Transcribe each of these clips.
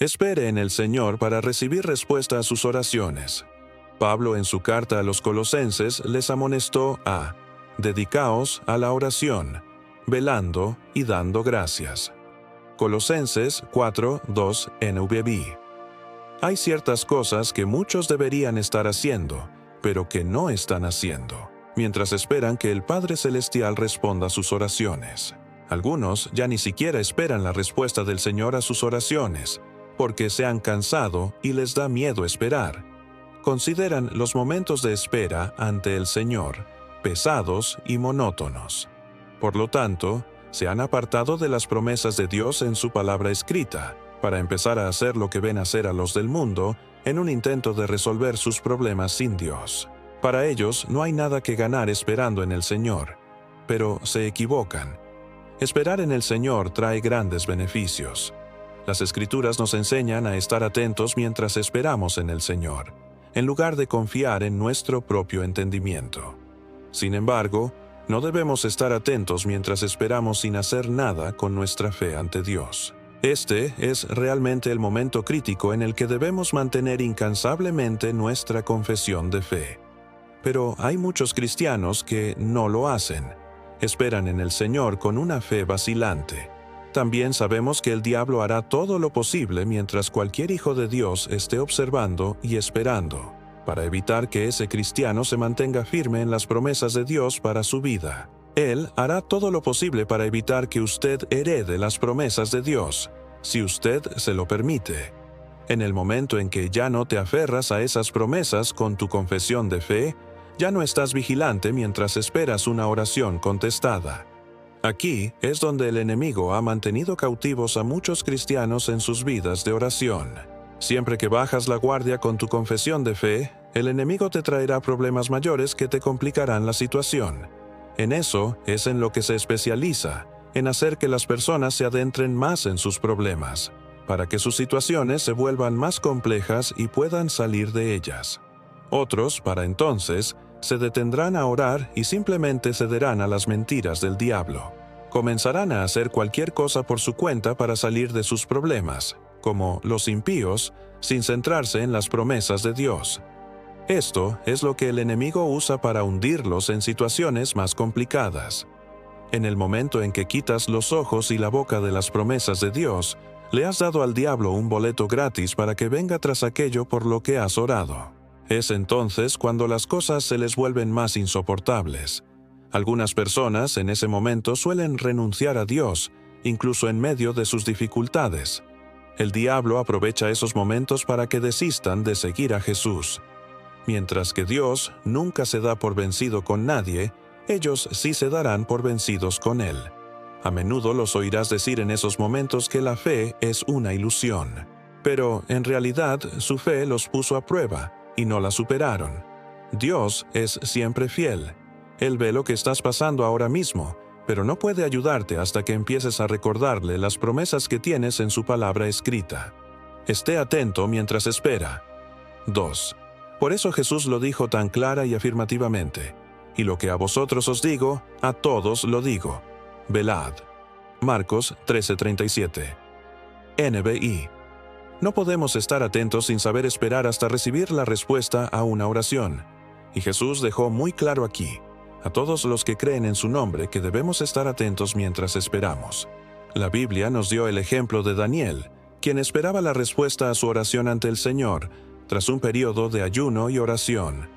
Espere en el Señor para recibir respuesta a sus oraciones. Pablo en su carta a los Colosenses les amonestó a dedicaos a la oración, velando y dando gracias. Colosenses 4:2 NVB. Hay ciertas cosas que muchos deberían estar haciendo, pero que no están haciendo, mientras esperan que el Padre Celestial responda a sus oraciones. Algunos ya ni siquiera esperan la respuesta del Señor a sus oraciones, porque se han cansado y les da miedo esperar. Consideran los momentos de espera ante el Señor pesados y monótonos. Por lo tanto, se han apartado de las promesas de Dios en su palabra escrita, para empezar a hacer lo que ven hacer a los del mundo en un intento de resolver sus problemas sin Dios. Para ellos no hay nada que ganar esperando en el Señor, pero se equivocan. Esperar en el Señor trae grandes beneficios. Las Escrituras nos enseñan a estar atentos mientras esperamos en el Señor, en lugar de confiar en nuestro propio entendimiento. Sin embargo, no debemos estar atentos mientras esperamos sin hacer nada con nuestra fe ante Dios. Este es realmente el momento crítico en el que debemos mantener incansablemente nuestra confesión de fe. Pero hay muchos cristianos que no lo hacen. Esperan en el Señor con una fe vacilante. También sabemos que el diablo hará todo lo posible mientras cualquier hijo de Dios esté observando y esperando, para evitar que ese cristiano se mantenga firme en las promesas de Dios para su vida. Él hará todo lo posible para evitar que usted herede las promesas de Dios, si usted se lo permite. En el momento en que ya no te aferras a esas promesas con tu confesión de fe, ya no estás vigilante mientras esperas una oración contestada. Aquí es donde el enemigo ha mantenido cautivos a muchos cristianos en sus vidas de oración. Siempre que bajas la guardia con tu confesión de fe, el enemigo te traerá problemas mayores que te complicarán la situación. En eso es en lo que se especializa, en hacer que las personas se adentren más en sus problemas, para que sus situaciones se vuelvan más complejas y puedan salir de ellas. Otros, para entonces, se detendrán a orar y simplemente cederán a las mentiras del diablo. Comenzarán a hacer cualquier cosa por su cuenta para salir de sus problemas, como los impíos, sin centrarse en las promesas de Dios. Esto es lo que el enemigo usa para hundirlos en situaciones más complicadas. En el momento en que quitas los ojos y la boca de las promesas de Dios, le has dado al diablo un boleto gratis para que venga tras aquello por lo que has orado. Es entonces cuando las cosas se les vuelven más insoportables. Algunas personas en ese momento suelen renunciar a Dios, incluso en medio de sus dificultades. El diablo aprovecha esos momentos para que desistan de seguir a Jesús. Mientras que Dios nunca se da por vencido con nadie, ellos sí se darán por vencidos con Él. A menudo los oirás decir en esos momentos que la fe es una ilusión. Pero, en realidad, su fe los puso a prueba y no la superaron. Dios es siempre fiel. Él ve lo que estás pasando ahora mismo, pero no puede ayudarte hasta que empieces a recordarle las promesas que tienes en su palabra escrita. Esté atento mientras espera. 2. Por eso Jesús lo dijo tan clara y afirmativamente: y lo que a vosotros os digo, a todos lo digo. Velad. Marcos 13:37. NBI. No podemos estar atentos sin saber esperar hasta recibir la respuesta a una oración. Y Jesús dejó muy claro aquí, a todos los que creen en su nombre, que debemos estar atentos mientras esperamos. La Biblia nos dio el ejemplo de Daniel, quien esperaba la respuesta a su oración ante el Señor, tras un periodo de ayuno y oración.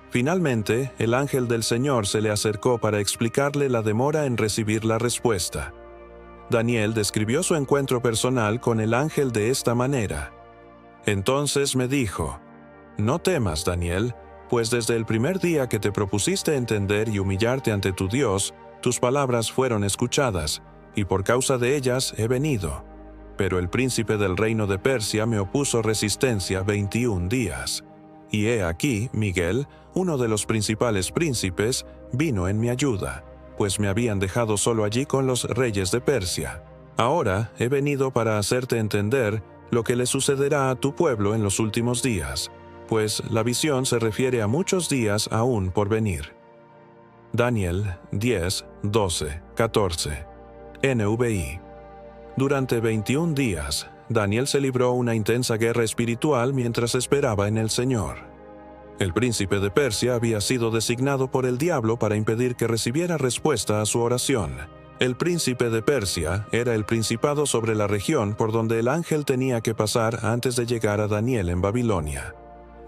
Finalmente, el ángel del Señor se le acercó para explicarle la demora en recibir la respuesta. Daniel describió su encuentro personal con el ángel de esta manera: entonces me dijo, no temas, Daniel, pues desde el primer día que te propusiste entender y humillarte ante tu Dios, tus palabras fueron escuchadas, y por causa de ellas he venido. Pero el príncipe del reino de Persia me opuso resistencia 21 días. Y he aquí, Miguel, uno de los principales príncipes, vino en mi ayuda, pues me habían dejado solo allí con los reyes de Persia. Ahora he venido para hacerte entender lo que le sucederá a tu pueblo en los últimos días, pues la visión se refiere a muchos días aún por venir. Daniel 10, 12, 14. NVI. Durante 21 días, Daniel se libró una intensa guerra espiritual mientras esperaba en el Señor. El príncipe de Persia había sido designado por el diablo para impedir que recibiera respuesta a su oración. El príncipe de Persia era el principado sobre la región por donde el ángel tenía que pasar antes de llegar a Daniel en Babilonia.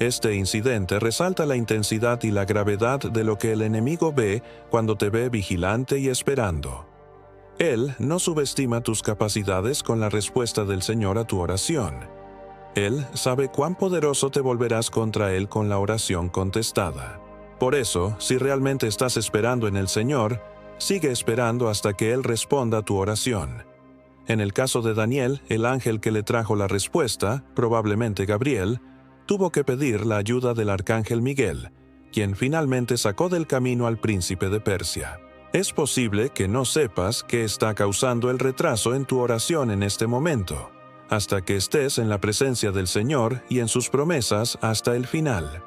Este incidente resalta la intensidad y la gravedad de lo que el enemigo ve cuando te ve vigilante y esperando. Él no subestima tus capacidades con la respuesta del Señor a tu oración. Él sabe cuán poderoso te volverás contra Él con la oración contestada. Por eso, si realmente estás esperando en el Señor, sigue esperando hasta que Él responda a tu oración. En el caso de Daniel, el ángel que le trajo la respuesta, probablemente Gabriel, tuvo que pedir la ayuda del arcángel Miguel, quien finalmente sacó del camino al príncipe de Persia. Es posible que no sepas qué está causando el retraso en tu oración en este momento, hasta que estés en la presencia del Señor y en sus promesas hasta el final.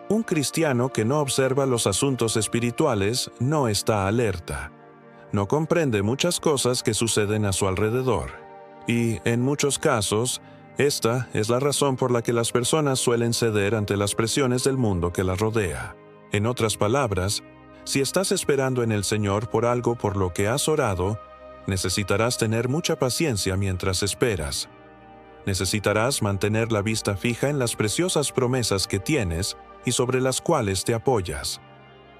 Un cristiano que no observa los asuntos espirituales no está alerta. No comprende muchas cosas que suceden a su alrededor. Y, en muchos casos, esta es la razón por la que las personas suelen ceder ante las presiones del mundo que las rodea. En otras palabras, si estás esperando en el Señor por algo por lo que has orado, necesitarás tener mucha paciencia mientras esperas. Necesitarás mantener la vista fija en las preciosas promesas que tienes y sobre las cuales te apoyas.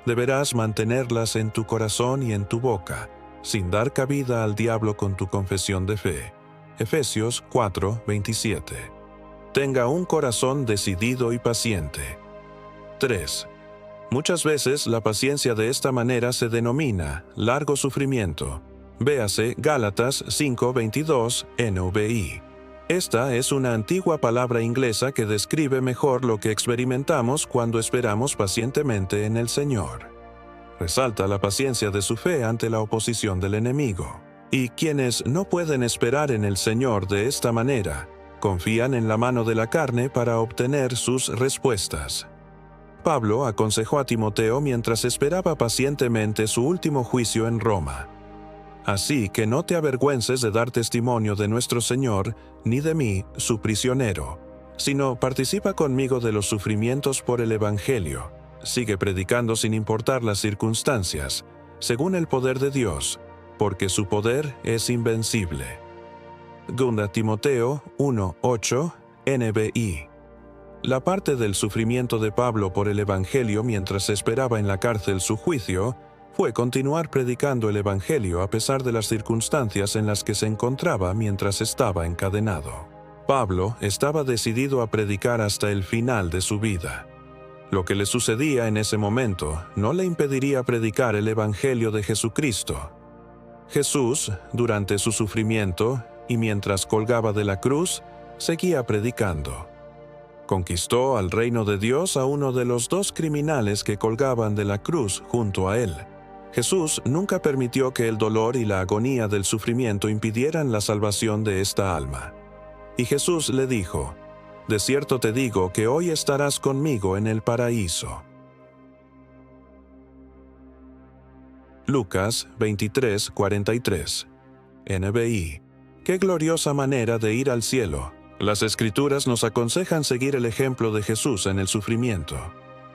Deberás mantenerlas en tu corazón y en tu boca, sin dar cabida al diablo con tu confesión de fe. Efesios 4:27. Tenga un corazón decidido y paciente. 3. Muchas veces la paciencia de esta manera se denomina largo sufrimiento. Véase Gálatas 5:22 NVI. Esta es una antigua palabra inglesa que describe mejor lo que experimentamos cuando esperamos pacientemente en el Señor. Resalta la paciencia de su fe ante la oposición del enemigo. Y quienes no pueden esperar en el Señor de esta manera, confían en la mano de la carne para obtener sus respuestas. Pablo aconsejó a Timoteo mientras esperaba pacientemente su último juicio en Roma. Así que no te avergüences de dar testimonio de nuestro Señor, ni de mí, su prisionero, sino participa conmigo de los sufrimientos por el Evangelio. Sigue predicando sin importar las circunstancias, según el poder de Dios, porque su poder es invencible. 2 Timoteo 1:8 NBI. La parte del sufrimiento de Pablo por el Evangelio mientras esperaba en la cárcel su juicio fue continuar predicando el Evangelio a pesar de las circunstancias en las que se encontraba mientras estaba encadenado. Pablo estaba decidido a predicar hasta el final de su vida. Lo que le sucedía en ese momento no le impediría predicar el Evangelio de Jesucristo. Jesús, durante su sufrimiento y mientras colgaba de la cruz, seguía predicando. Conquistó al reino de Dios a uno de los 2 criminales que colgaban de la cruz junto a él. Jesús nunca permitió que el dolor y la agonía del sufrimiento impidieran la salvación de esta alma. Y Jesús le dijo: «De cierto te digo que hoy estarás conmigo en el paraíso». Lucas 23:43 NBI. Qué gloriosa manera de ir al cielo. Las Escrituras nos aconsejan seguir el ejemplo de Jesús en el sufrimiento.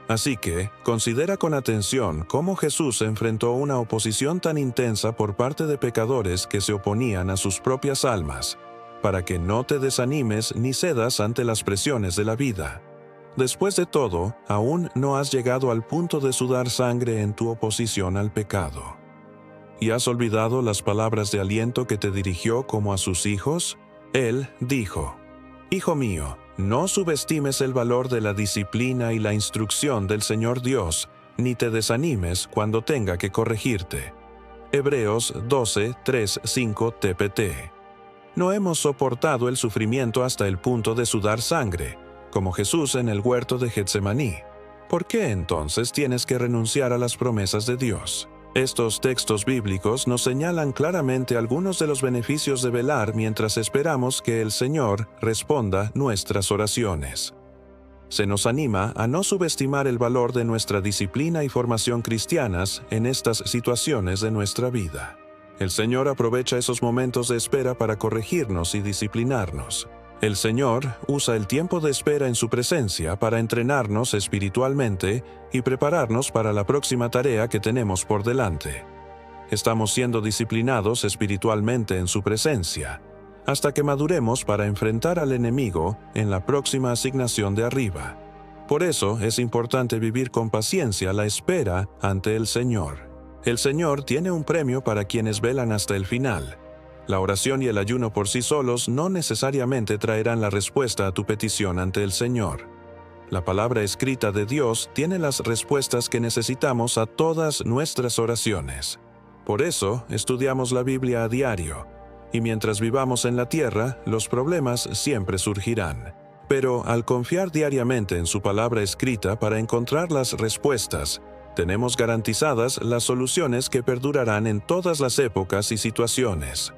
Así que, considera con atención cómo Jesús enfrentó una oposición tan intensa por parte de pecadores que se oponían a sus propias almas, para que no te desanimes ni cedas ante las presiones de la vida. Después de todo, aún no has llegado al punto de sudar sangre en tu oposición al pecado. ¿Y has olvidado las palabras de aliento que te dirigió como a sus hijos? Él dijo: «Hijo mío, no subestimes el valor de la disciplina y la instrucción del Señor Dios, ni te desanimes cuando tenga que corregirte». Hebreos 12:3-5 TPT. No hemos soportado el sufrimiento hasta el punto de sudar sangre, como Jesús en el huerto de Getsemaní. ¿Por qué entonces tienes que renunciar a las promesas de Dios? Estos textos bíblicos nos señalan claramente algunos de los beneficios de velar mientras esperamos que el Señor responda nuestras oraciones. Se nos anima a no subestimar el valor de nuestra disciplina y formación cristianas en estas situaciones de nuestra vida. El Señor aprovecha esos momentos de espera para corregirnos y disciplinarnos. El Señor usa el tiempo de espera en su presencia para entrenarnos espiritualmente y prepararnos para la próxima tarea que tenemos por delante. Estamos siendo disciplinados espiritualmente en su presencia, hasta que maduremos para enfrentar al enemigo en la próxima asignación de arriba. Por eso es importante vivir con paciencia la espera ante el Señor. El Señor tiene un premio para quienes velan hasta el final. La oración y el ayuno por sí solos no necesariamente traerán la respuesta a tu petición ante el Señor. La palabra escrita de Dios tiene las respuestas que necesitamos a todas nuestras oraciones. Por eso, estudiamos la Biblia a diario, y mientras vivamos en la tierra, los problemas siempre surgirán. Pero al confiar diariamente en su palabra escrita para encontrar las respuestas, tenemos garantizadas las soluciones que perdurarán en todas las épocas y situaciones.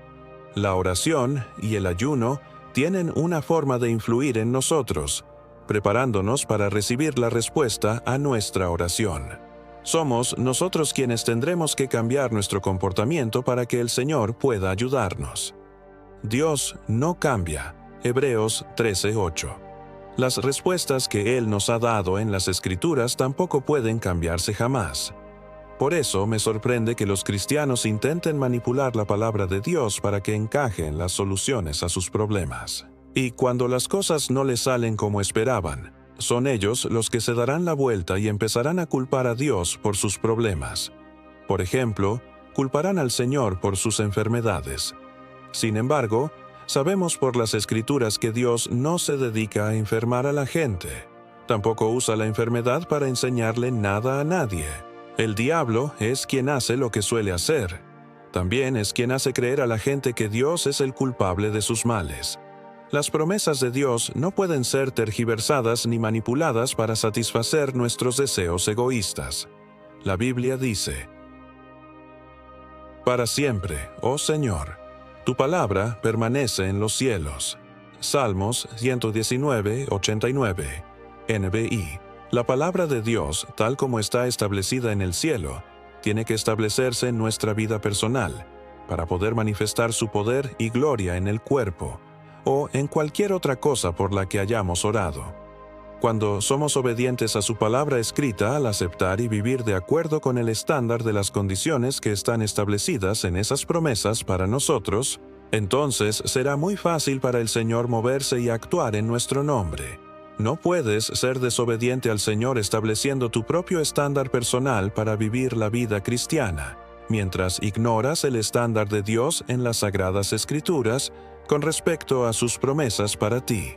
La oración y el ayuno tienen una forma de influir en nosotros, preparándonos para recibir la respuesta a nuestra oración. Somos nosotros quienes tendremos que cambiar nuestro comportamiento para que el Señor pueda ayudarnos. Dios no cambia. Hebreos 13:8. Las respuestas que Él nos ha dado en las Escrituras tampoco pueden cambiarse jamás. Por eso me sorprende que los cristianos intenten manipular la palabra de Dios para que encajen las soluciones a sus problemas. Y cuando las cosas no les salen como esperaban, son ellos los que se darán la vuelta y empezarán a culpar a Dios por sus problemas. Por ejemplo, culparán al Señor por sus enfermedades. Sin embargo, sabemos por las Escrituras que Dios no se dedica a enfermar a la gente. Tampoco usa la enfermedad para enseñarle nada a nadie. El diablo es quien hace lo que suele hacer. También es quien hace creer a la gente que Dios es el culpable de sus males. Las promesas de Dios no pueden ser tergiversadas ni manipuladas para satisfacer nuestros deseos egoístas. La Biblia dice: Para siempre, oh Señor, tu palabra permanece en los cielos. Salmos 119:89, NBI. La palabra de Dios, tal como está establecida en el cielo, tiene que establecerse en nuestra vida personal, para poder manifestar su poder y gloria en el cuerpo, o en cualquier otra cosa por la que hayamos orado. Cuando somos obedientes a su palabra escrita al aceptar y vivir de acuerdo con el estándar de las condiciones que están establecidas en esas promesas para nosotros, entonces será muy fácil para el Señor moverse y actuar en nuestro nombre. No puedes ser desobediente al Señor estableciendo tu propio estándar personal para vivir la vida cristiana, mientras ignoras el estándar de Dios en las Sagradas Escrituras con respecto a sus promesas para ti.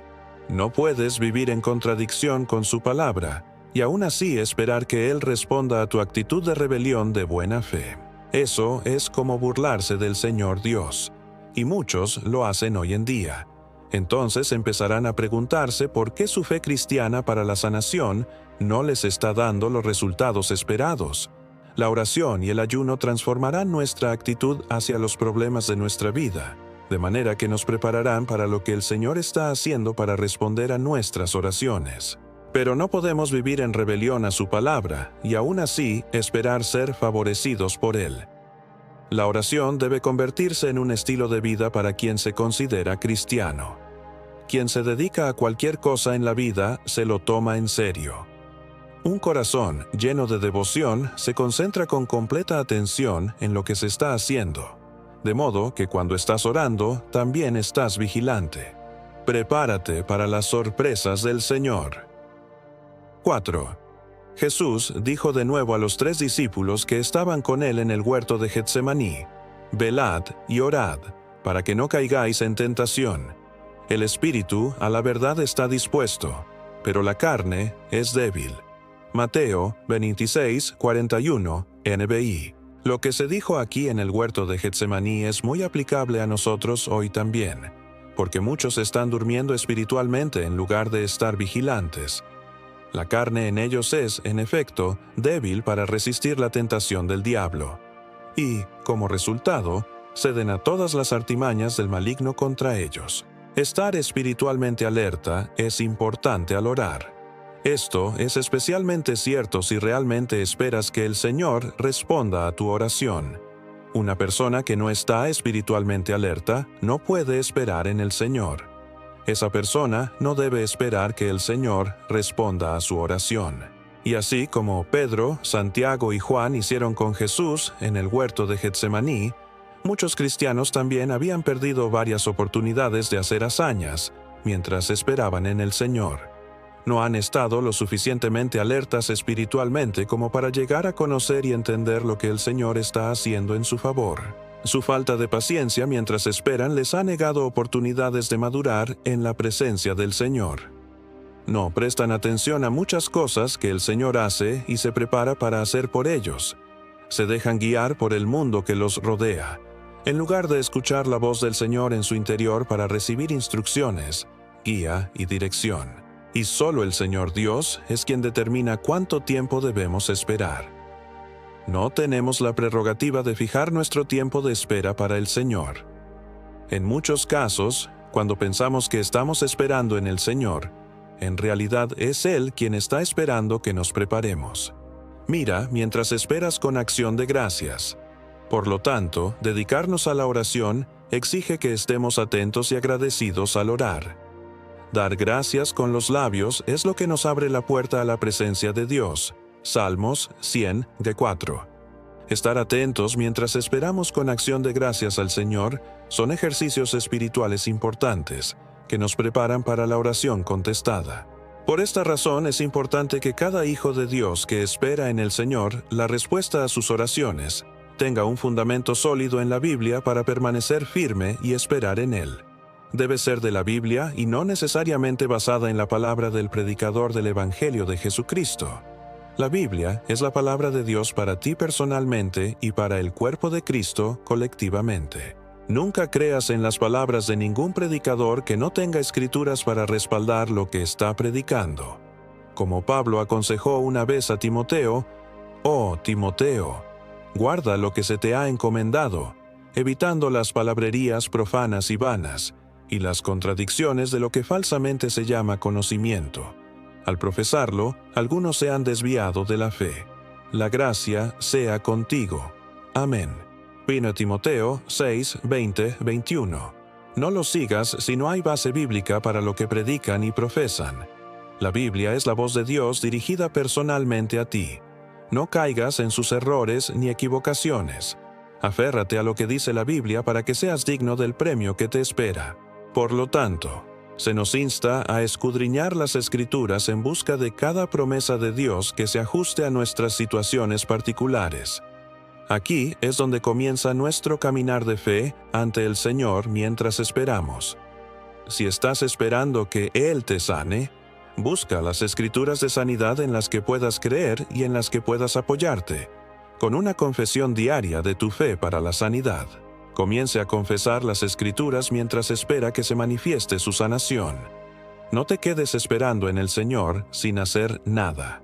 No puedes vivir en contradicción con su palabra y aún así esperar que Él responda a tu actitud de rebelión de buena fe. Eso es como burlarse del Señor Dios, y muchos lo hacen hoy en día. Entonces empezarán a preguntarse por qué su fe cristiana para la sanación no les está dando los resultados esperados. La oración y el ayuno transformarán nuestra actitud hacia los problemas de nuestra vida, de manera que nos prepararán para lo que el Señor está haciendo para responder a nuestras oraciones. Pero no podemos vivir en rebelión a su palabra y aún así esperar ser favorecidos por Él. La oración debe convertirse en un estilo de vida para quien se considera cristiano. Quien se dedica a cualquier cosa en la vida se lo toma en serio. Un corazón lleno de devoción se concentra con completa atención en lo que se está haciendo, de modo que cuando estás orando, también estás vigilante. Prepárate para las sorpresas del Señor. 4. Jesús dijo de nuevo a los 3 discípulos que estaban con él en el huerto de Getsemaní: Velad y orad, para que no caigáis en tentación. El espíritu a la verdad está dispuesto, pero la carne es débil. Mateo 26:41, NBI. Lo que se dijo aquí en el huerto de Getsemaní es muy aplicable a nosotros hoy también, porque muchos están durmiendo espiritualmente en lugar de estar vigilantes. La carne en ellos es, en efecto, débil para resistir la tentación del diablo, y, como resultado, ceden a todas las artimañas del maligno contra ellos. Estar espiritualmente alerta es importante al orar. Esto es especialmente cierto si realmente esperas que el Señor responda a tu oración. Una persona que no está espiritualmente alerta no puede esperar en el Señor. Esa persona no debe esperar que el Señor responda a su oración. Y así como Pedro, Santiago y Juan hicieron con Jesús en el huerto de Getsemaní, muchos cristianos también habían perdido varias oportunidades de hacer hazañas mientras esperaban en el Señor. No han estado lo suficientemente alertas espiritualmente como para llegar a conocer y entender lo que el Señor está haciendo en su favor. Su falta de paciencia mientras esperan les ha negado oportunidades de madurar en la presencia del Señor. No prestan atención a muchas cosas que el Señor hace y se prepara para hacer por ellos. Se dejan guiar por el mundo que los rodea, en lugar de escuchar la voz del Señor en su interior para recibir instrucciones, guía y dirección. Y solo el Señor Dios es quien determina cuánto tiempo debemos esperar. No tenemos la prerrogativa de fijar nuestro tiempo de espera para el Señor. En muchos casos, cuando pensamos que estamos esperando en el Señor, en realidad es Él quien está esperando que nos preparemos. Mira mientras esperas con acción de gracias. Por lo tanto, dedicarnos a la oración exige que estemos atentos y agradecidos al orar. Dar gracias con los labios es lo que nos abre la puerta a la presencia de Dios. Salmos 100:4. Estar atentos mientras esperamos con acción de gracias al Señor son ejercicios espirituales importantes que nos preparan para la oración contestada. Por esta razón es importante que cada hijo de Dios que espera en el Señor la respuesta a sus oraciones tenga un fundamento sólido en la Biblia para permanecer firme y esperar en Él. Debe ser de la Biblia y no necesariamente basada en la palabra del predicador del Evangelio de Jesucristo. La Biblia es la palabra de Dios para ti personalmente y para el cuerpo de Cristo colectivamente. Nunca creas en las palabras de ningún predicador que no tenga escrituras para respaldar lo que está predicando. Como Pablo aconsejó una vez a Timoteo, «Oh, Timoteo, guarda lo que se te ha encomendado, evitando las palabrerías profanas y vanas, y las contradicciones de lo que falsamente se llama conocimiento. Al profesarlo, algunos se han desviado de la fe. La gracia sea contigo. Amén». 1 Timoteo 6, 20, 21. No los sigas si no hay base bíblica para lo que predican y profesan. La Biblia es la voz de Dios dirigida personalmente a ti. No caigas en sus errores ni equivocaciones. Aférrate a lo que dice la Biblia para que seas digno del premio que te espera. Por lo tanto, se nos insta a escudriñar las Escrituras en busca de cada promesa de Dios que se ajuste a nuestras situaciones particulares. Aquí es donde comienza nuestro caminar de fe ante el Señor mientras esperamos. Si estás esperando que Él te sane, busca las Escrituras de sanidad en las que puedas creer y en las que puedas apoyarte, con una confesión diaria de tu fe para la sanidad. Comience a confesar las Escrituras mientras espera que se manifieste su sanación. No te quedes esperando en el Señor sin hacer nada.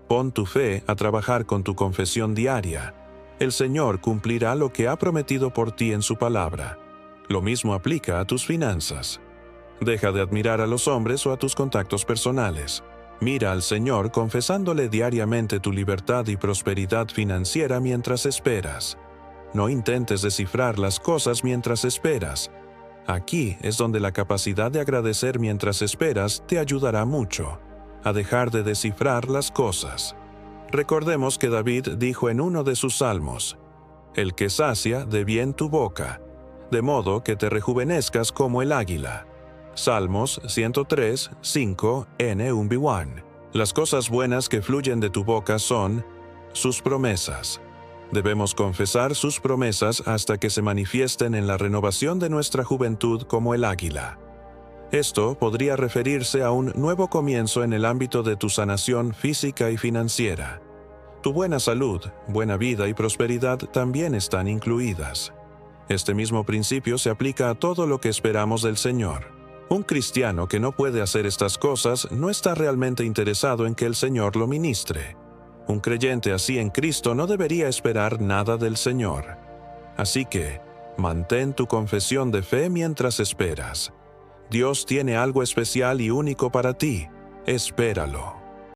Pon tu fe a trabajar con tu confesión diaria. El Señor cumplirá lo que ha prometido por ti en su palabra. Lo mismo aplica a tus finanzas. Deja de admirar a los hombres o a tus contactos personales. Mira al Señor confesándole diariamente tu libertad y prosperidad financiera mientras esperas. No intentes descifrar las cosas mientras esperas. Aquí es donde la capacidad de agradecer mientras esperas te ayudará mucho a dejar de descifrar las cosas. Recordemos que David dijo en uno de sus salmos, «El que sacia de bien tu boca, de modo que te rejuvenezcas como el águila». Salmos 103, 5, N1B1. Las cosas buenas que fluyen de tu boca son sus promesas. Debemos confesar sus promesas hasta que se manifiesten en la renovación de nuestra juventud como el águila. Esto podría referirse a un nuevo comienzo en el ámbito de tu sanación física y financiera. Tu buena salud, buena vida y prosperidad también están incluidas. Este mismo principio se aplica a todo lo que esperamos del Señor. Un cristiano que no puede hacer estas cosas no está realmente interesado en que el Señor lo ministre. Un creyente así en Cristo no debería esperar nada del Señor. Así que, mantén tu confesión de fe mientras esperas. Dios tiene algo especial y único para ti. Espéralo.